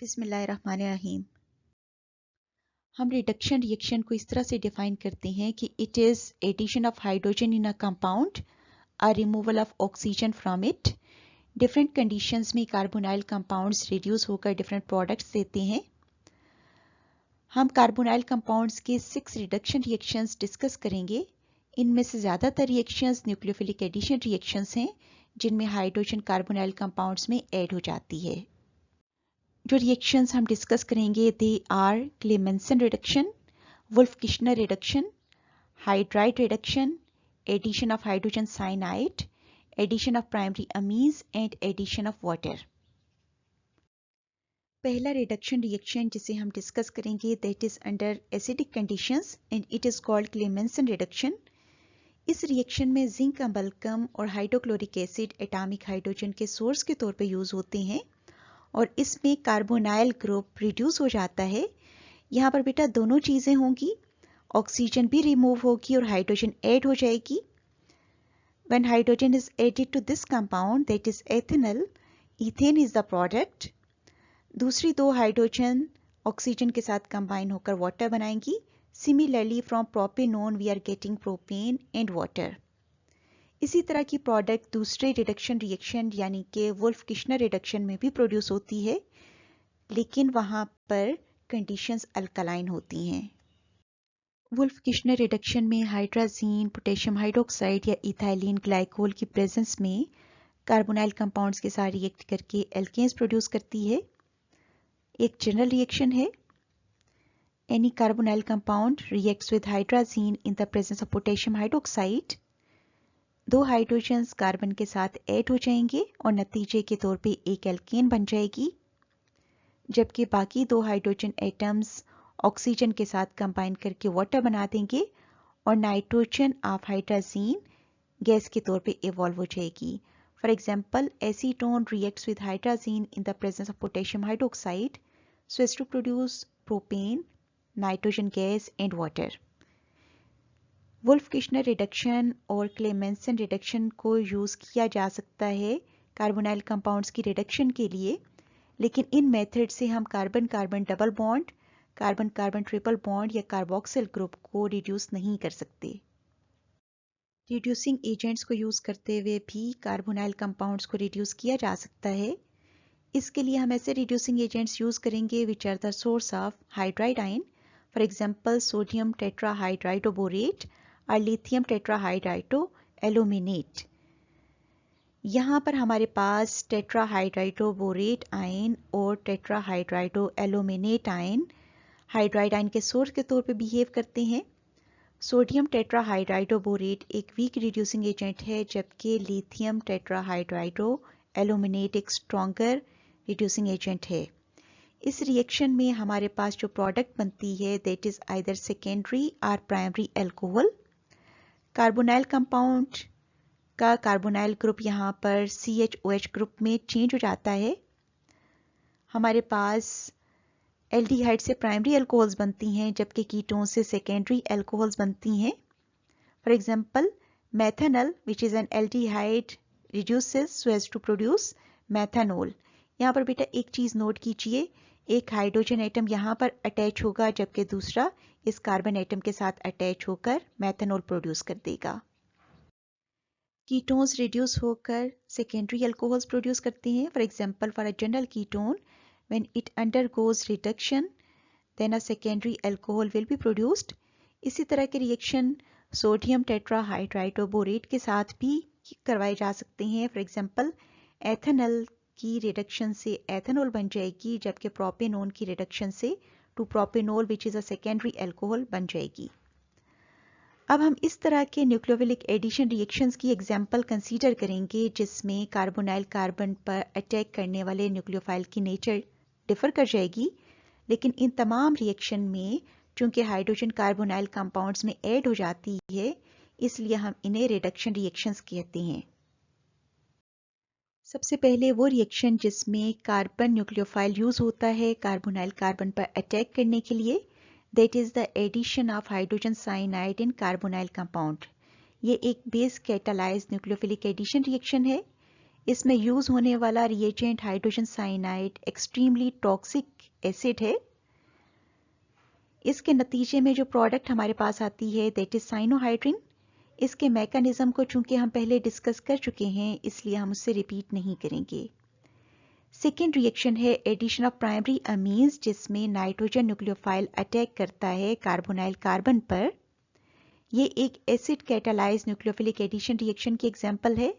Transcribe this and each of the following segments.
बिस्मिल्लाहिर्रहमानिर्रहीम। हम reduction reaction को इस तरह से डिफाइन करते हैं कि it is addition of hydrogen in a compound, a removal of oxygen from it. Different conditions में कार्बोनाइल कंपाउंड्स रिड्यूस होकर डिफरेंट प्रोडक्ट्स देते हैं। हम कार्बोनाइल कंपाउंड्स के 6 रिडक्शन रिएक्शंस डिस्कस करेंगे। इनमें से ज़्यादातर रिएक्शंस न्यूक्लियोफिलिक एडिशन रिएक्शंस हैं, जिनमें हाइड्रोजन कार्बोनाइल कंपाउंड्स में ऐड हो जाती है। जो रिएक्शंस हम डिस्कस करेंगे they are Clemmensen reduction, Wolff-Kishner reduction, hydride reduction, addition of hydrogen cyanide, addition of primary amines and addition of water. पहला रिडक्शन रिएक्शन जिसे हम डिस्कस करेंगे that is under acidic conditions and it is called Clemmensen reduction. इस reaction में zinc amalgam और hydrochloric acid atomic hydrogen के source के तौर पर यूज होते हैं और इसमें कार्बोनाइल ग्रुप रिड्यूस हो जाता है। यहाँ पर बेटा दोनों चीज़ें होंगी, ऑक्सीजन भी रिमूव होगी और हाइड्रोजन ऐड हो जाएगी। When hydrogen is added to this compound that is ethanol, ethane is the product. दूसरी दो हाइड्रोजन ऑक्सीजन के साथ कंबाइन होकर वाटर बनाएंगी। Similarly from propanone we are getting propane and water. इसी तरह की प्रोडक्ट दूसरे रिडक्शन रिएक्शन यानी कि वुल्फ-किश्नर रिडक्शन में भी प्रोड्यूस होती है, लेकिन वहाँ पर कंडीशंस अल्कलाइन होती हैं। वुल्फ-किश्नर रिडक्शन में हाइड्राजीन, पोटेशियम हाइड्रोक्साइड या इथाइलिन ग्लाइकोल की प्रेजेंस में कार्बोनाइल कंपाउंड्स के साथ रिएक्ट करके एल्केन्स प्रोड्यूस करती है। एक जनरल रिएक्शन है। Any carbonyl compound reacts with hydrazine in the presence of potassium hydroxide. दो हाइड्रोजन्स कार्बन के साथ ऐड हो जाएंगे और नतीजे के तौर पे एक एल्केन बन जाएगी, जबकि बाकी दो हाइड्रोजन एटम्स ऑक्सीजन के साथ कंबाइन करके वाटर बना देंगे और नाइट्रोजन ऑफ हाइड्राजीन गैस के तौर पे इवॉल्व हो जाएगी। For example acetone reacts with hydrazine in the presence of potassium hydroxide so as to produce propane, nitrogen gas and water. Wolff-Kishner reduction और क्लेमेंसन रिडक्शन को यूज किया जा सकता है कार्बोनाइल कंपाउंड्स की रिडक्शन के लिए, लेकिन इन मेथड से हम carbon carbon double bond, carbon carbon triple bond या कार्बोक्सिल ग्रुप को रिड्यूस नहीं कर सकते। रिड्यूसिंग एजेंट्स को यूज करते हुए भी कार्बोनाइल कंपाउंड्स को रिड्यूस किया जा सकता है। इसके लिए हम ऐसे रिड्यूसिंग एजेंट्स यूज करेंगे which are the source of hydride ion, for example sodium tetrahydridoborate और लिथियम टेट्राहाइड्राइडो एल्यूमिनेट। यहाँ पर हमारे पास टेट्राहाइड्राइडोबोरेट आयन और टेट्राहाइड्राइडो एल्यूमिनेट आयन हाइड्राइड आयन के सोर्स के तौर पे बिहेव करते हैं। सोडियम टेट्राहाइड्राइडोबोरेट एक वीक रिड्यूसिंग एजेंट है, जबकि लिथियम टेट्राहाइड्राइडो एल्यूमिनेट एक स्ट्रॉन्गर रिड्यूसिंग एजेंट है। इस रिएक्शन में हमारे पास जो प्रोडक्ट बनती है दैट इज आइदर सेकेंडरी और प्राइमरी अल्कोहल। कार्बोनाइल कंपाउंड का कार्बोनाइल ग्रुप यहाँ पर CHOH ग्रुप में चेंज हो जाता है। हमारे पास एल्डिहाइड से प्राइमरी अल्कोहल्स बनती हैं, जबकि कीटोन से सेकेंडरी अल्कोहल्स बनती हैं। For example methanol which is an aldehyde reduces so as to produce methanol. यहाँ पर बेटा एक चीज नोट कीजिए, एक हाइड्रोजन एटम यहाँ पर अटैच होगा जबकि दूसरा इस कार्बन एटम के साथ अटैच होकर मेथनॉल प्रोड्यूस कर देगा। कीटोन्स रिड्यूस होकर सेकेंडरी अल्कोहल्स प्रोड्यूस करते हैं। For example for a general ketone when it undergoes reduction then a secondary alcohol will be produced. इसी तरह के रिएक्शन सोडियम टेट्राहाइड्राइडोबोरेट के साथ भी करवाए जा सकते हैं। फॉर एग्जांपल एथेनॉल की रिडक्शन से एथेनॉल बन जाएगी, जबकि प्रोपेनोन की रिडक्शन से two propanol which is a secondary alcohol बन जाएगी। अब हम इस तरह के न्यूक्लियोफिलिक एडिशन रिएक्शंस की एग्जांपल कंसीडर करेंगे जिसमें कार्बोनाइल कार्बन पर अटैक करने वाले न्यूक्लियोफाइल की नेचर डिफर कर जाएगी, लेकिन इन तमाम रिएक्शन में चूंकि हाइड्रोजन कार्बोनाइल कंपाउंड्स में ऐड हो जाती है, इसलिए हम इन्हें रिडक्शन रिएक्शंस कहते हैं। सबसे पहले वो रिएक्शन जिसमें कार्बन न्यूक्लियोफाइल यूज होता है कार्बोनाइल कार्बन पर अटैक करने के लिए, that is the addition of hydrogen cyanide in carbonyl compound. ये एक base catalysed nucleophilic addition reaction है। इसमें यूज होने वाला reagent hydrogen cyanide extremely toxic acid है। इसके नतीजे में जो प्रोडक्ट हमारे पास आती है दैट इज साइनोहाइड्रिन। इसके मैकेनिज्म को चूंकि हम पहले डिस्कस कर चुके हैं इसलिए हम उससे रिपीट नहीं करेंगे। सेकेंड रिएक्शन है एडिशन ऑफ प्राइमरी अमीन्स, जिसमें नाइट्रोजन न्यूक्लियोफाइल अटैक करता है कार्बोनाइल कार्बन पर। ये एक acid catalyse nucleophilic addition reaction की एग्जांपल है।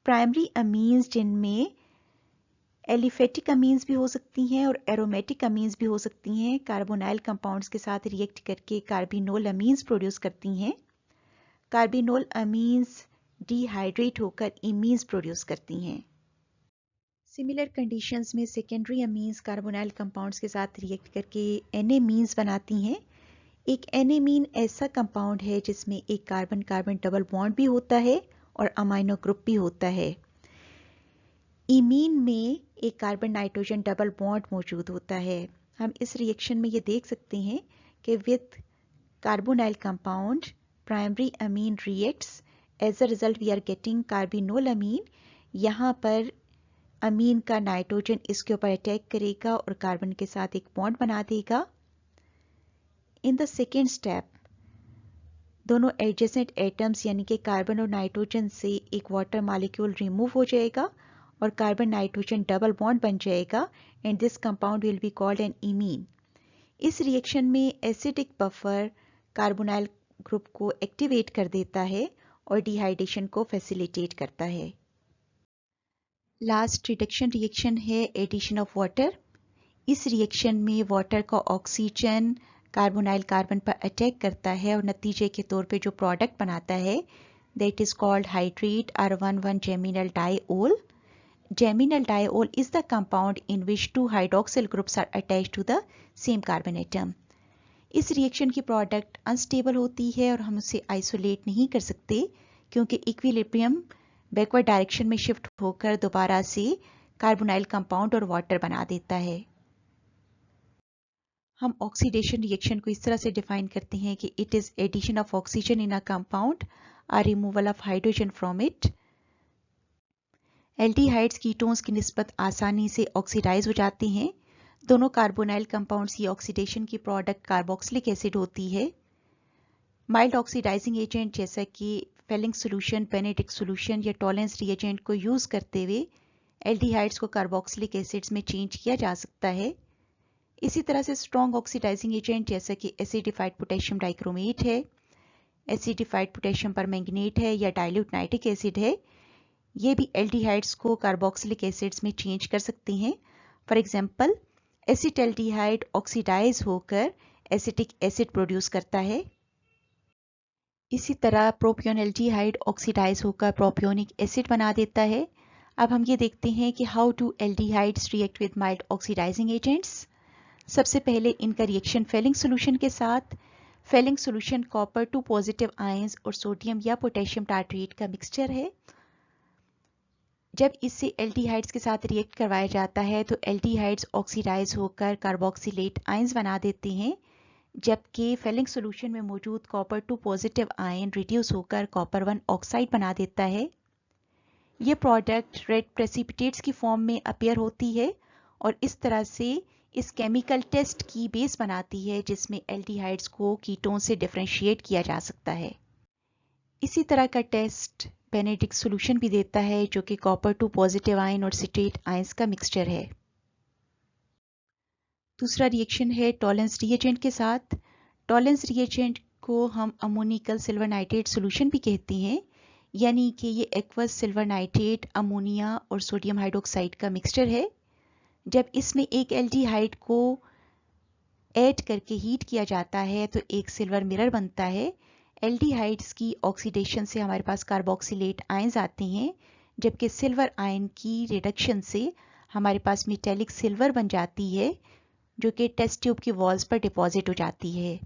प्राइमरी अमीन्स जिनमें एलिफेटिक अमीन्स भी हो सकती हैं और एरोमेटिक अमीन्स भी हो सकती हैं, कार्बोनाइल कंपाउंड्स के साथ रिएक्ट करके कार्बिनोल अमीन्स प्रोड्यूस करती हैं। कार्बिनोल अमीन्स डिहाइड्रेट होकर इमीन्स प्रोड्यूस करती हैं। सिमिलर कंडीशंस में सेकेंडरी अमीन्स कार्बोनाइल कंपाउंड्स के साथ रिएक्ट करके एनेमीन्स बनाती हैं। एक एनेमीन ऐसा कंपाउंड है जिसमें एक कार्बन कार्बन डबल बॉन्ड भी होता है और अमाइनो ग्रुप भी होता है। इमीन में एक कार्बन नाइट्रोजन डबल बॉन्ड मौजूद होता है। हम इस रिएक्शन में ये देख सकते हैं कि with carbonyl compound primary amine reacts, as a result we are getting carbinol amine. यहाँ पर अमीन का नाइट्रोजन इसके ऊपर अटैक करेगा और कार्बन के साथ एक बॉन्ड बना देगा। इन द सेकेंड स्टेप दोनों एडजेसेंट एटम्स यानी कि कार्बन और नाइट्रोजन से एक वाटर मॉलिक्यूल रिमूव हो जाएगा और कार्बन नाइट्रोजन डबल बॉन्ड बन जाएगा and this compound will be called an imine. इस रिएक्शन में एसिडिक बफर कार्बोनाइल ग्रुप को एक्टिवेट कर देता है और डिहाइड्रेशन को फैसिलिटेट करता है। लास्ट रिडक्शन रिएक्शन है एडिशन ऑफ वाटर। इस रिएक्शन में वाटर का ऑक्सीजन कार्बोनाइल कार्बन पर अटैक करता है और नतीजे के तौर पे जो प्रोडक्ट बनाता है that is called hydrate R11 geminal diol. Geminal diol is the compound in which two hydroxyl groups are attached to the same carbon atom. इस रिएक्शन की प्रोडक्ट अनस्टेबल होती है और हम उसे आइसोलेट नहीं कर सकते क्योंकि इक्विलिब्रियम बैकवर्ड डायरेक्शन में शिफ्ट होकर दोबारा से कार्बोनाइल कंपाउंड और वाटर बना देता है। हम ऑक्सीडेशन रिएक्शन को इस तरह से डिफाइन करते हैं कि it is addition of oxygen in a compound और removal of hydrogen from it. Aldehydes ketones की निस्बत आसानी से ऑक्सीडाइज हो जाते हैं। दोनों कार्बोनाइल कंपाउंड्स की ऑक्सीडेशन की प्रोडक्ट कार्बोक्सिलिक एसिड होती है। माइल्ड ऑक्सीडाइजिंग एजेंट जैसा कि फेलिंग सोल्यूशन, बेनेडिक्ट सोल्यूशन या टॉलेंस रिएजेंट को यूज करते हुए एल्डिहाइड्स को कार्बोक्सिलिक एसिड्स में चेंज किया जा सकता है। इसी तरह से स्ट्रॉन्ग ऑक्सीडाइजिंग एजेंट जैसा कि एसिडिफाइड पोटेशियम डाइक्रोमेट है, एसिडिफाइड पोटेशियम परमैंगनेट है या डाइल्यूट नाइट्रिक एसिड है, ये भी एल्डिहाइड्स को कार्बोक्सिलिक एसिड्स में चेंज कर सकते हैं। फॉर एग्जांपल एसिटल्डिहाइड ऑक्सीडाइज होकर एसिटिक एसिड प्रोड्यूस करता है। इसी तरह प्रोपियोनल्डिहाइड ऑक्सीडाइज होकर प्रोपियोनिक एसिड बना देता है। अब हम ये देखते हैं कि how do aldehydes react with mild oxidising agents. सबसे पहले इनका रिएक्शन फेलिंग सोल्यूशन के साथ। Fehling solution copper 2 positive ions और सोडियम या पोटेशियम टार्ट्रेट का मिक्सचर है। जब इससे एल्डिहाइड्स के साथ रिएक्ट करवाया जाता है तो एल्डिहाइड्स ऑक्सीडाइज होकर कार्बोक्सिलेट आयंस बना देते हैं, जबकि फेलिंग सोल्यूशन में मौजूद कॉपर 2 पॉजिटिव आयन रिड्यूस होकर कॉपर 1 ऑक्साइड बना देता है। ये प्रोडक्ट रेड प्रेसिपिटेट्स की फॉर्म में अपीयर होती है और इस तरह से इस केमिकल टेस्ट की बेस बनाती है जिसमें एल्डिहाइड्स को कीटोन से डिफरेंशिएट किया जा सकता है। इसी तरह का टेस्ट बेनेडिक्ट सॉल्यूशन भी देता है जो कि कॉपर 2 पॉजिटिव आयन और सिट्रेट आयंस का मिक्सचर है। दूसरा रिएक्शन है टॉलेंस रिएजेंट के साथ। टॉलेंस रिएजेंट को हम अमोनिकल सिल्वर नाइट्रेट सॉल्यूशन भी कहते हैं, यानी कि ये एक्वस सिल्वर नाइट्रेट, अमोनिया और सोडियम हाइड्रोक्साइड का मिक्सचर है। जब इसमें एक एल्डिहाइड को ऐड करके हीट किया जाता है तो एक सिल्वर मिरर बनता है। एल्डिहाइड्स की ऑक्सीडेशन से हमारे पास कार्बोक्सिलेट आयंस आते हैं, जबकि सिल्वर आयन की रिडक्शन से हमारे पास मेटेलिक सिल्वर बन जाती है जो कि टेस्ट ट्यूब की वॉल्स पर डिपॉजिट हो जाती है।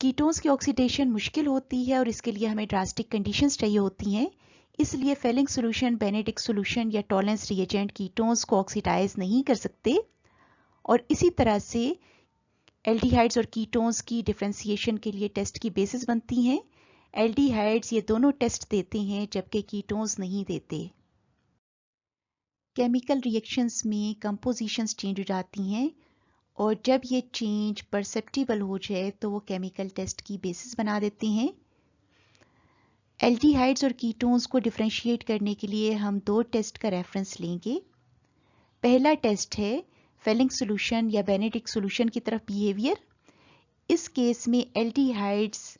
कीटोन्स की ऑक्सीडेशन मुश्किल होती है और इसके लिए हमें ड्रास्टिक कंडीशंस चाहिए होती हैं। इसलिए फेलिंग सोल्यूशन, बेनेडिक्ट सोल्यूशन या टॉलेंस रिएजेंट कीटोन्स को ऑक्सीडाइज नहीं कर सकते और इसी तरह से एल्डिहाइड्स और कीटोन्स की डिफरेंशिएशन के लिए टेस्ट की बेसिस बनती हैं। एल्डिहाइड्स ये दोनों टेस्ट देते हैं जबकि कीटोन्स नहीं देते। केमिकल रिएक्शंस में कंपोजिशंस चेंज हो जाती हैं और जब ये चेंज परसेप्टिबल हो जाए तो वो केमिकल टेस्ट की बेसिस बना देते हैं। एल्डिहाइड्स और कीटोन्स को डिफरेंशिएट करने के लिए हम दो टेस्ट का रेफरेंस लेंगे। पहला टेस्ट है फेलिंग सॉल्यूशन या बेनेडिक्ट सॉल्यूशन की तरफ बिहेवियर। इस केस में एल्डिहाइड्स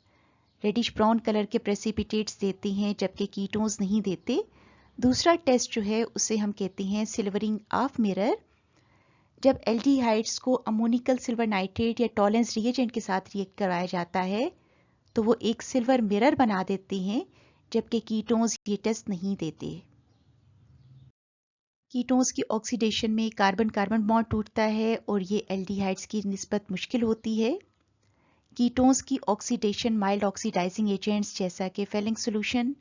रेडिश ब्राउन कलर के प्रेसिपिटेट्स देते हैं जबकि कीटोन्स नहीं देते। दूसरा टेस्ट जो है उसे हम कहते हैं सिल्वरिंग ऑफ मिरर। जब एल्डिहाइड्स को अमोनिकल सिल्वर नाइट्रेट या टॉलेंस रिएजेंट के साथ रिएक्ट कराया जाता है तो वो एक सिल्वर मिरर बना देते हैं जबकि कीटोन्स ये टेस्ट नहीं देते। कीटोन्स की ऑक्सीडेशन में कार्बन कार्बन बॉन्ड टूटता है और ये एल्डिहाइड्स की निस्बत मुश्किल होती है। कीटोन्स की ऑक्सीडेशन माइल्ड ऑक्सीडाइजिंग एजेंट्स जैसा कि फेलिंग सॉल्यूशन,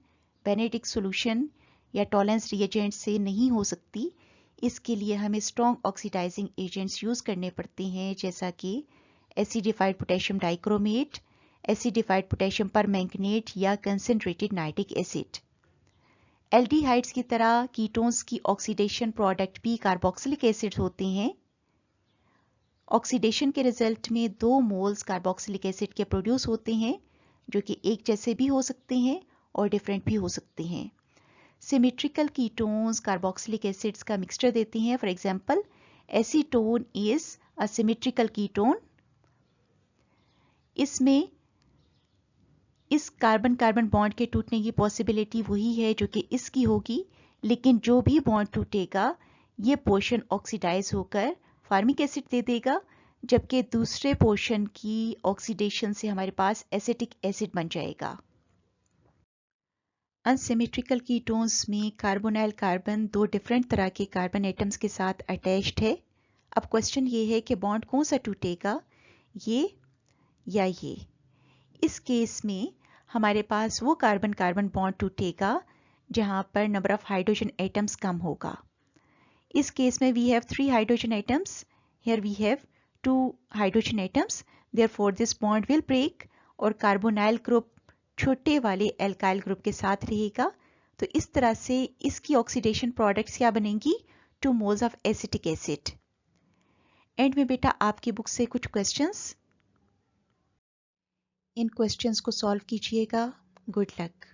बेनेडिक्ट सॉल्यूशन या टॉलेंस रिएजेंट से नहीं हो सकती। इसके लिए हमें स्ट्रॉन्ग ऑक्सीडाइजिंग एजेंट्स यूज करने पड़ते हैं जैसा कि acidified potassium dichromate, acidified potassium permanganate या कंसंट्रेटेड नाइट्रिक एसिड। एल्डिहाइड्स की तरह कीटोन्स की ऑक्सीडेशन प्रोडक्ट भी कार्बोक्सिलिक एसिड होते हैं। ऑक्सीडेशन के रिजल्ट में 2 मोल्स कार्बोक्सिलिक एसिड के प्रोड्यूस होते हैं जो कि एक जैसे भी हो सकते हैं और डिफरेंट भी हो सकते हैं। सिमेट्रिकल कीटोन्स कार्बोक्सिलिक एसिड्स का मिक्सचर देते हैं। For example acetone is a symmetrical ketone. इसमें इस कार्बन कार्बन बॉन्ड के टूटने की पॉसिबिलिटी वही है जो कि इसकी होगी, लेकिन जो भी बॉन्ड टूटेगा ये पोर्शन ऑक्सीडाइज होकर फार्मिक एसिड दे देगा जबकि दूसरे पोर्शन की ऑक्सीडेशन से हमारे पास एसिटिक एसिड बन जाएगा। अनसिमेट्रिकल कीटोन्स में कार्बोनाइल कार्बन दो डिफरेंट तरह के कार्बन एटम्स के साथ अटैच्ड है। अब क्वेश्चन ये है कि बॉन्ड कौन सा टूटेगा, ये या ये। इस केस में हमारे पास वो कार्बन कार्बन बॉन्ड टूटेगा जहां पर नंबर ऑफ हाइड्रोजन एटम्स कम होगा। इस केस में we have 3 hydrogen atoms, here we have 2 hydrogen atoms, therefore this bond will break और कार्बोनाइल ग्रुप छोटे वाले एल्काइल ग्रुप के साथ रहेगा। तो इस तरह से इसकी ऑक्सीडेशन प्रोडक्ट्स क्या बनेंगी, 2 moles of acetic acid. And में बेटा आपकी बुक से कुछ क्वेश्चंस, इन क्वेश्चंस को सॉल्व कीजिएगा। Good luck.